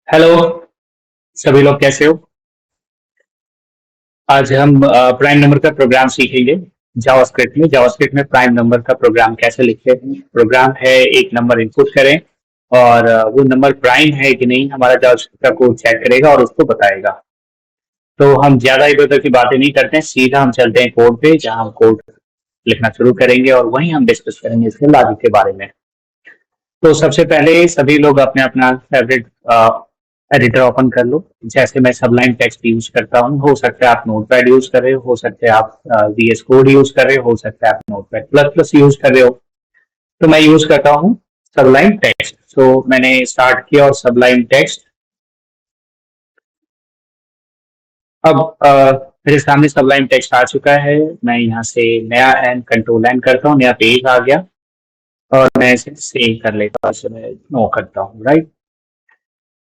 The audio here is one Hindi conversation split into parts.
हेलो। सभी लोग कैसे हो? आज हम प्राइम नंबर का प्रोग्राम सीखेंगे। जावास्क्रिप्ट में प्राइम नंबर का प्रोग्राम कैसे लिखते हैं। प्रोग्राम है, एक नंबर इनपुट करें और वो नंबर प्राइम है कि नहीं हमारा जावास्क्रिप्ट का कोड चेक करेगा और उसको बताएगा। तो हम ज्यादा इधर उधर की बातें नहीं करते हैं, सीधा हम चलते हैं कोड पे, जहां हम कोड लिखना शुरू करेंगे और वहीं हम डिस्कस करेंगे इसके लॉजिक के बारे में। तो सबसे पहले सभी लोग अपने अपना फेवरेट एडिटर ओपन कर लो। जैसे मैं सबलाइन टेक्स्ट यूज करता हूँ, हो सकता है आप नोटपैड यूज कर रहे हो सकता है आप वीएस कोड यूज कर रहे हो सकता है आप नोटपैड प्लस प्लस यूज कर रहे हो। तो मैं यूज करता हूँ सबलाइन टेक्स्ट। तो मैंने स्टार्ट किया और सबलाइन टेक्स्ट। अब मेरे सामने सबलाइन टेक्स्ट आ चुका है। मैं यहाँ से नया एन कंट्रोल एन करता हूँ, नया पेज आ गया और मैं इसे सेव कर लेता हूँ। इसे मैं नो करता हूँ, राइट।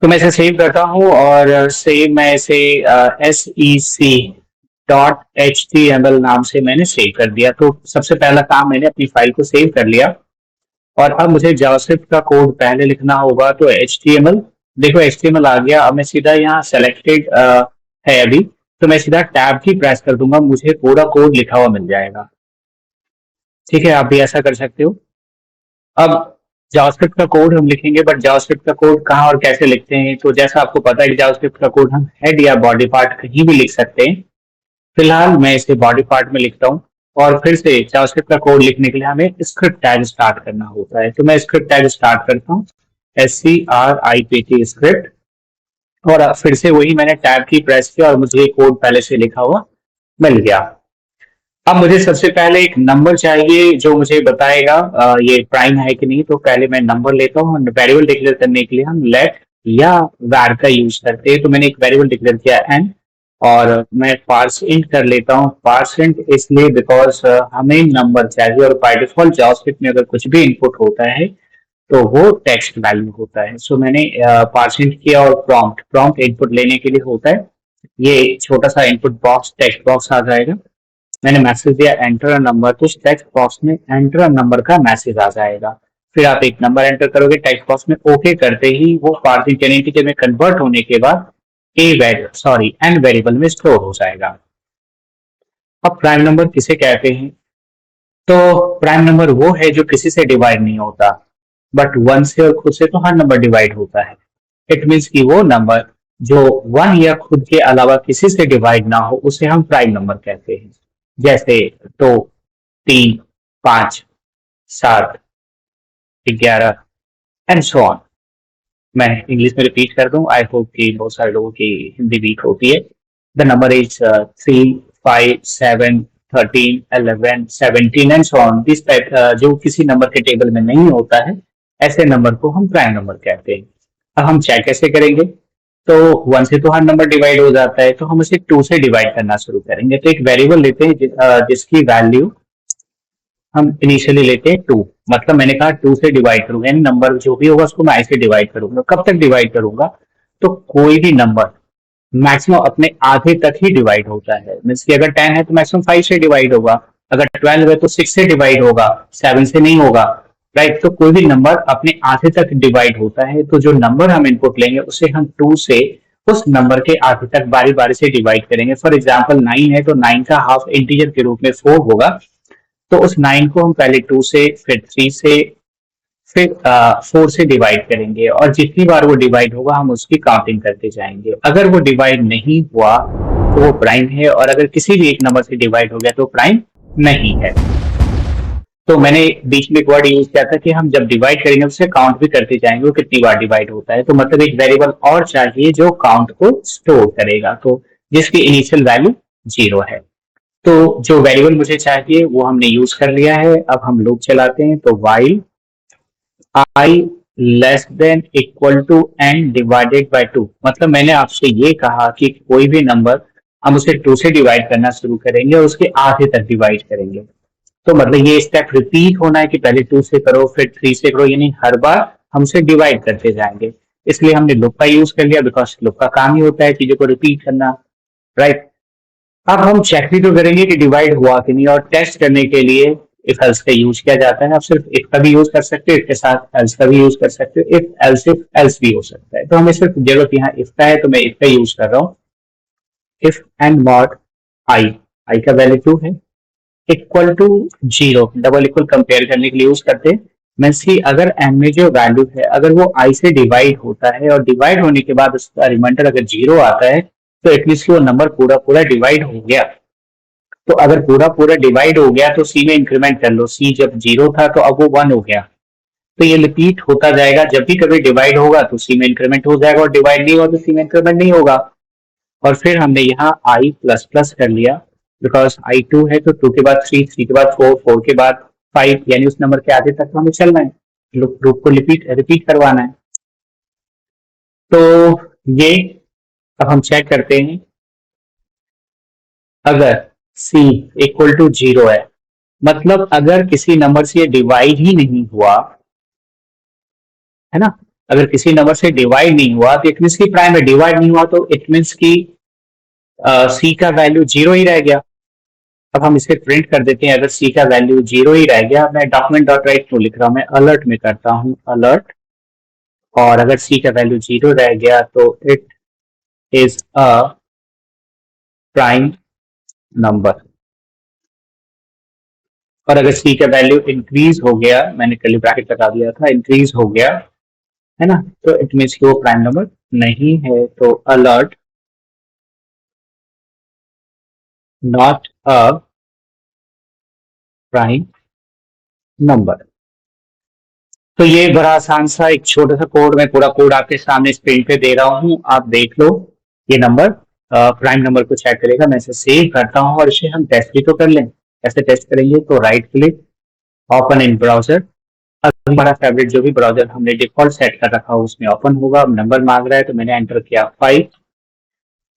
तो मैं इसे सेव करता हूँ और सेव मैं इसे sec.html नाम से मैंने सेव कर दिया। तो सबसे पहला काम, मैंने अपनी फाइल को सेव कर लिया और अब मुझे जावास्क्रिप्ट का कोड पहले लिखना होगा। तो HTML, देखो HTML आ गया। अब मैं सीधा यहाँ सेलेक्टेड है अभी, तो मैं सीधा टैब की प्रेस कर दूंगा, मुझे पूरा कोड लिखा हुआ मिल जाएगा। ठीक है, आप भी ऐसा कर सकते हो। अब जावास्क्रिप्ट का कोड हम लिखेंगे, बट जावास्क्रिप्ट का कोड कहाँ और कैसे लिखते हैं, तो जैसा आपको पता है कि जावास्क्रिप्ट का कोड हम हेड या बॉडी पार्ट कहीं भी लिख सकते हैं। फिलहाल मैं इसे बॉडी पार्ट में लिखता हूँ। और फिर से जावास्क्रिप्ट का कोड लिखने के लिए हमें स्क्रिप्ट टैग स्टार्ट करना होता है। तो मैं स्क्रिप्ट टैग स्टार्ट करता हूँ, SCRIPT स्क्रिप्ट। और फिर से वही मैंने टैब की प्रेस किया और मुझे कोड पहले से लिखा हुआ मिल गया। अब मुझे सबसे पहले एक नंबर चाहिए जो मुझे बताएगा ये प्राइम है कि नहीं। तो पहले मैं नंबर लेता हूँ। वेरिएबल डिक्लेयर करने के लिए हम लेट या var का यूज करते हैं। तो मैंने एक वेरिएबल डिक्लेयर किया n और मैं पार्स इंट कर लेता हूँ। पार्स इंट इसलिए बिकॉज हमें नंबर चाहिए और बाय डिफॉल्ट जावास्क्रिप्ट में अगर कुछ भी इनपुट होता है तो वो टेक्स्ट वैल्यू होता है। सो मैंने पार्स इंट किया और प्रॉम्प्ट प्रॉम्प्ट इनपुट लेने के लिए होता है। ये छोटा सा इनपुट बॉक्स टेक्स्ट बॉक्स आ जाएगा। मैंने मैसेज दिया एंटर अ नंबर, तो टेक्स्ट बॉक्स में एंटर अ नंबर का मैसेज आ जाएगा। फिर आप एक नंबर एंटर करोगे टेक्स्ट बॉक्स में, ओके करते ही वो पार्सिंग जेनेटिक में कन्वर्ट होने के बाद एन वेरिएबल में स्टोर हो जाएगा। अब प्राइम नंबर किसे कहते हैं? तो प्राइम नंबर वो है जो किसी से डिवाइड नहीं होता, बट वन से और खुद से तो हर नंबर डिवाइड होता है। इट मीन्स कि वो नंबर जो वन या खुद के अलावा किसी से डिवाइड ना हो उसे हम प्राइम नंबर कहते हैं। जैसे दो, तीन, पांच, सात, 11 एंड सो ऑन। मैं इंग्लिश में रिपीट कर दूं, आई होप कि बहुत सारे लोगों की हिंदी वीक होती है। The number is 3, 5, 7, 13, 11, 17 and so on. This type जो किसी नंबर के टेबल में नहीं होता है, ऐसे नंबर को हम प्राइम नंबर कहते हैं। अब हम चेक कैसे करेंगे? तो वन से तो हर नंबर डिवाइड हो जाता है, तो हम उसे टू से डिवाइड करना शुरू करेंगे। तो एक वेरिएबल लेते हैं जिसकी वैल्यू हम इनिशियली लेते हैं टू। मतलब मैंने कहा टू से डिवाइड करूंगा, यानी नंबर जो भी होगा उसको मैं आई से डिवाइड करूंगा। कब तक डिवाइड करूंगा? तो कोई भी नंबर मैक्सिमम अपने आधे तक ही डिवाइड होता है। मीन्स कि अगर 10 है तो मैक्सिमम 5 से डिवाइड होगा, अगर 12 है तो 6 से डिवाइड होगा, 7 से नहीं होगा, राइट। तो कोई भी नंबर अपने आधे तक डिवाइड होता है, तो जो नंबर हम इनपुट लेंगे उसे हम टू से उस नंबर के आधे तक बारी बारी से डिवाइड करेंगे। फॉर एग्जाम्पल 9 है तो 9 का हाफ इंटीजर के रूप में 4 होगा। तो उस 9 को हम पहले 2 से, फिर 3 से, फिर 4 से डिवाइड करेंगे और जितनी बार वो डिवाइड होगा हम उसकी काउंटिंग करते जाएंगे। अगर वो डिवाइड नहीं हुआ तो वो प्राइम है, और अगर किसी भी एक नंबर से डिवाइड हो गया तो प्राइम नहीं है। तो मैंने बीच में एक वर्ड यूज किया था कि हम जब डिवाइड करेंगे उसे काउंट भी करते जाएंगे वो कितनी बार डिवाइड होता है। तो मतलब एक वेरिएबल और चाहिए जो काउंट को स्टोर करेगा, तो जिसकी इनिशियल वैल्यू 0 है। तो जो वेरिएबल मुझे चाहिए वो हमने यूज कर लिया है। अब हम लूप चलाते हैं। तो while i less than equal to n divided by 2, मतलब मैंने आपसे ये कहा कि कोई भी नंबर हम उसे 2 से डिवाइड करना शुरू करेंगे और उसके आधे तक डिवाइड करेंगे। तो मतलब ये स्टेप रिपीट होना है कि पहले 2 से करो फिर 3 से करो, यानी हर बार हम उसे डिवाइड करते जाएंगे। इसलिए हमने लूप का यूज कर लिया, बिकॉज लूप का काम ही होता है चीजों को रिपीट करना, राइट। अब हम चेक भी तो करेंगे कि डिवाइड हुआ कि नहीं, और टेस्ट करने के लिए इफ एल्स का यूज किया जाता है। आप सिर्फ इफ का भी यूज कर सकते हो, इफ के साथ एल्स का भी यूज कर सकते हो, इफ एल्स भी हो सकता है। तो हमें सिर्फ जरूरत यहाँ इफ का है, तो मैं इफ का यूज कर रहा हूँ। If and mod I, I का वैल्यू 2 है, equal to 0, double equal compare करने के लिए यूज करते हैं। मैं सी अगर एन में जो वैल्यू है अगर वो आई से डिवाइड होता है और डिवाइड होने के बाद उसका रिमाइंडर अगर 0 आता है तो एटलीस्ट वो नंबर पूरा पूरा डिवाइड हो गया। तो अगर पूरा पूरा डिवाइड हो गया तो सी में इंक्रीमेंट कर लो, सी जब 0 था तो अब वो 1 हो गया। तो ये रिपीट होता जाएगा, जब भी कभी डिवाइड होगा तो सी में इंक्रीमेंट हो जाएगा और डिवाइड नहीं होगा तो सी में इंक्रीमेंट नहीं होगा। और फिर हमने यहाँ आई प्लस प्लस कर लिया, बिकॉज आई 2 है तो 2 के बाद 3, 3 के बाद 4, 4 के बाद 5, यानी उस नंबर के आगे तक हमें चलना है, लूप को रिपीट करवाना है। तो ये अब हम चेक करते हैं, अगर c इक्वल टू 0 है, मतलब अगर किसी नंबर से डिवाइड ही नहीं हुआ है ना, अगर किसी नंबर से डिवाइड नहीं हुआ तो इट मीन्स की प्राइम है, डिवाइड नहीं हुआ तो इट मीन्स की c का वैल्यू 0 ही रह गया। अब हम इसे प्रिंट कर देते हैं, अगर c का वैल्यू 0 ही रह गया, मैं डॉक्यूमेंट डॉट राइट क्यों लिख रहा हूं, मैं अलर्ट में करता हूं अलर्ट, और अगर c का वैल्यू 0 रह गया तो it is a prime number. और अगर c का वैल्यू इंक्रीज हो गया, मैंने कर्ली ब्रैकेट लगा दिया था, इंक्रीज हो गया है ना, तो इट मीन्स कि वो प्राइम नंबर नहीं है। तो alert not a prime number. तो ये बड़ा आसान सा एक छोटा सा कोड, मैं पूरा कोड आपके सामने स्क्रीन पे दे रहा हूँ, आप देख लो। ये नंबर प्राइम नंबर को चेक करेगा। मैं इसे सेव करता हूँ और इसे हम टेस्ट भी तो कर लें। कैसे टेस्ट करेंगे, तो right click, open in browser. अब हमारा फेवरेट जो भी ब्राउजर हमने डिफॉल्ट सेट कर रखा हो उसमें ओपन होगा। अब नंबर मांग रहा है तो मैंने एंटर किया 5,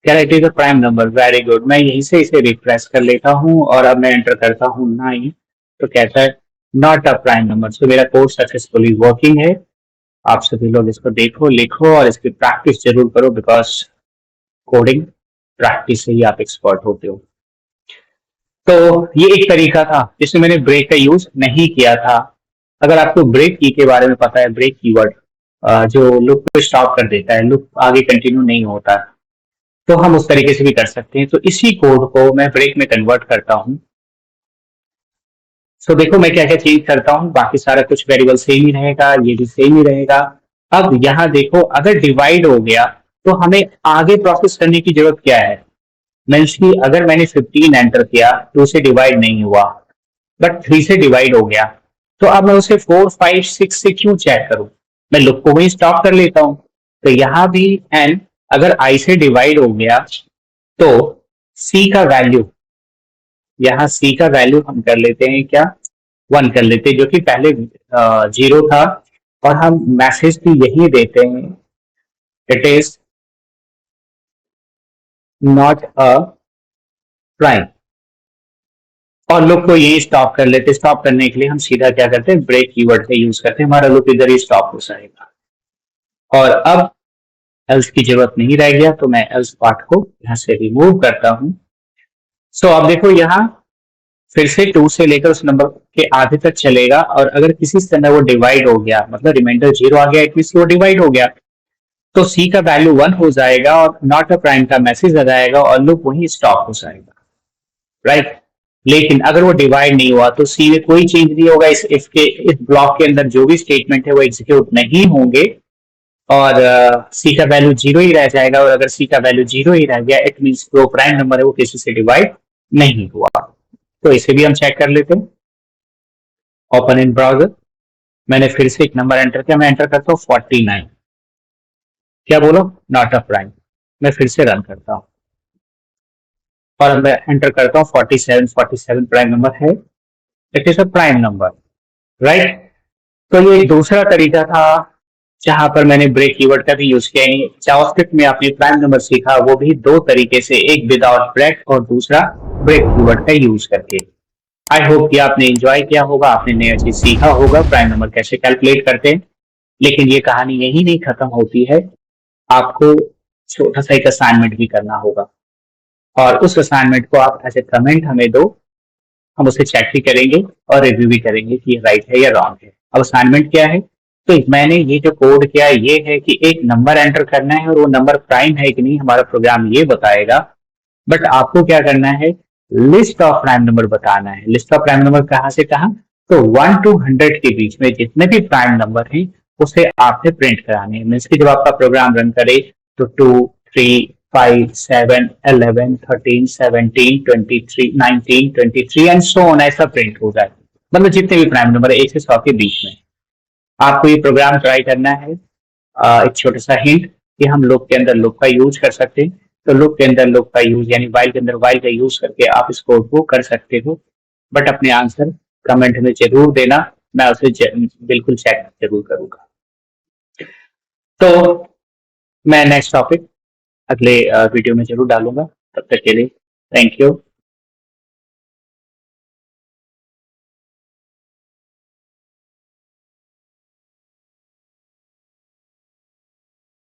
कह रहा है it is a prime number, very good. मैं यहीं से इसे रिफ्रेश कर लेता हूँ और अब मैं एंटर करता हूँ 9, तो कहता है नॉट अ प्राइम नंबर। सो मेरा कोड सक्सेसफुली वर्किंग है। आप सभी लोग इसको देखो, लिखो और इसकी प्रैक्टिस जरूर करो, बिकॉज कोडिंग प्रैक्टिस से ही आप एक्सपर्ट होते हो। तो ये एक तरीका था जिसमें मैंने ब्रेक का यूज नहीं किया था। अगर आपको ब्रेक की के बारे में पता है, ब्रेक कीवर्ड जो लूप को स्टॉप कर देता है, लूप आगे कंटिन्यू नहीं होता, तो हम उस तरीके से भी कर सकते हैं। तो इसी कोड को मैं ब्रेक में कन्वर्ट करता हूं। सो देखो मैं क्या क्या चेंज करता हूं, बाकी सारा कुछ वेरिएबल सेम ही रहेगा, ये भी सेम ही रहेगा। अब यहाँ देखो, अगर डिवाइड हो गया तो हमें आगे प्रोसेस करने की जरूरत क्या है। मीन्स की अगर मैंने 15 एंटर किया, 2 से डिवाइड नहीं हुआ बट 3 से डिवाइड हो गया, तो अब मैं उसे 4, 5, 6 से क्यों चेक करूं, मैं लूप को वही स्टॉप कर लेता हूं। तो यहां भी एन अगर आई से डिवाइड हो गया तो सी का वैल्यू, यहाँ सी का वैल्यू हम कर लेते हैं क्या, 1 कर लेते हैं, जो कि पहले 0 था। और हम मैसेज भी यही देते हैं, it is not a prime, और लूप को यही स्टॉप कर लेते। स्टॉप करने के लिए हम सीधा क्या करते हैं, ब्रेक कीवर्ड का यूज करते हैं, हमारा लूप इधर ही स्टॉप हो जाएगा। और अब एल्स की जरूरत नहीं रह गया, तो मैं एल्स पार्ट को यहाँ से रिमूव करता हूं। सो अब देखो यहाँ फिर से 2 से लेकर उस नंबर के आधे तक चलेगा, और अगर किसी समय वो डिवाइड हो गया, मतलब रिमाइंडर 0 आ गया, इट मींस वो डिवाइड हो गया, तो सी का वैल्यू 1 हो जाएगा और नॉट अ प्राइम का मैसेज आ जाएगा और लूप वहीं स्टॉप हो जाएगा, राइट। लेकिन अगर वो डिवाइड नहीं हुआ तो सी में कोई चेंज नहीं होगा, इस ब्लॉक के अंदर जो भी स्टेटमेंट है वो एग्जीक्यूट नहीं होंगे और सी का वैल्यू 0 ही रह जाएगा। और अगर सी का वैल्यू 0 ही रह गया, इट मींस जो प्राइम नंबर है वो किसी से डिवाइड नहीं हुआ। तो इसे भी हम चेक कर लेते हैं, ओपन इन ब्राउजर। मैंने फिर से एक नंबर एंटर किया, मैं एंटर करता हूँ 49, क्या बोलो, नॉट अ प्राइम। मैं फिर से रन करता हूँ और मैं एंटर करता हूँ 47, 47 प्राइम नंबर है, it is a prime number, right. तो ये दूसरा तरीका था जहां पर मैंने ब्रेक कीवर्ड का भी यूज किया है। जावास्क्रिप्ट में आपने प्राइम नंबर सीखा, वो भी 2 तरीके से, एक विदाउट ब्रेक और दूसरा ब्रेक कीवर्ड का यूज करके। आई होप कि आपने एंजॉय किया होगा, आपने नया चीज सीखा होगा, प्राइम नंबर कैसे कैलकुलेट करते हैं। लेकिन ये कहानी यही नहीं खत्म होती है, आपको छोटा सा एक असाइनमेंट भी करना होगा और उस असाइनमेंट को आप एज ए कमेंट हमें दो, हम उसे चेक भी करेंगे और रिव्यू भी करेंगे कि ये राइट है या रॉन्ग है। अब असाइनमेंट क्या है, तो मैंने ये जो कोड किया ये है कि एक नंबर एंटर करना है और वो नंबर प्राइम है कि नहीं हमारा प्रोग्राम ये बताएगा, बट आपको क्या करना है, लिस्ट ऑफ प्राइम नंबर बताना है। लिस्ट ऑफ प्राइम नंबर कहाँ से कहाँ, तो 1 to 100 के बीच में जितने भी प्राइम नंबर हैं उसे आपने प्रिंट कराने हैं। मीन्स कि जब आपका प्रोग्राम रन करे तो 2, 3, 5, 7, 11, 13, 17, 23, 19, 23 एंड सो ऑन ऐसा प्रिंट होगा। मतलब जितने भी प्राइम नंबर 1 से 100 के बीच में आपको ये प्रोग्राम ट्राई करना है। एक छोटा सा हिंट कि हम लूप के अंदर लूप का यूज कर सकते हैं, तो लूप के अंदर लूप का यूज यानी वाइल के अंदर वाइल का यूज करके आप इस कोड को कर सकते हो। बट अपने आंसर कमेंट में जरूर देना, मैं उसे बिल्कुल चेक जरूर करूंगा। तो मैं नेक्स्ट टॉपिक अगले वीडियो में जरूर डालूंगा। तब तक के लिए थैंक यू।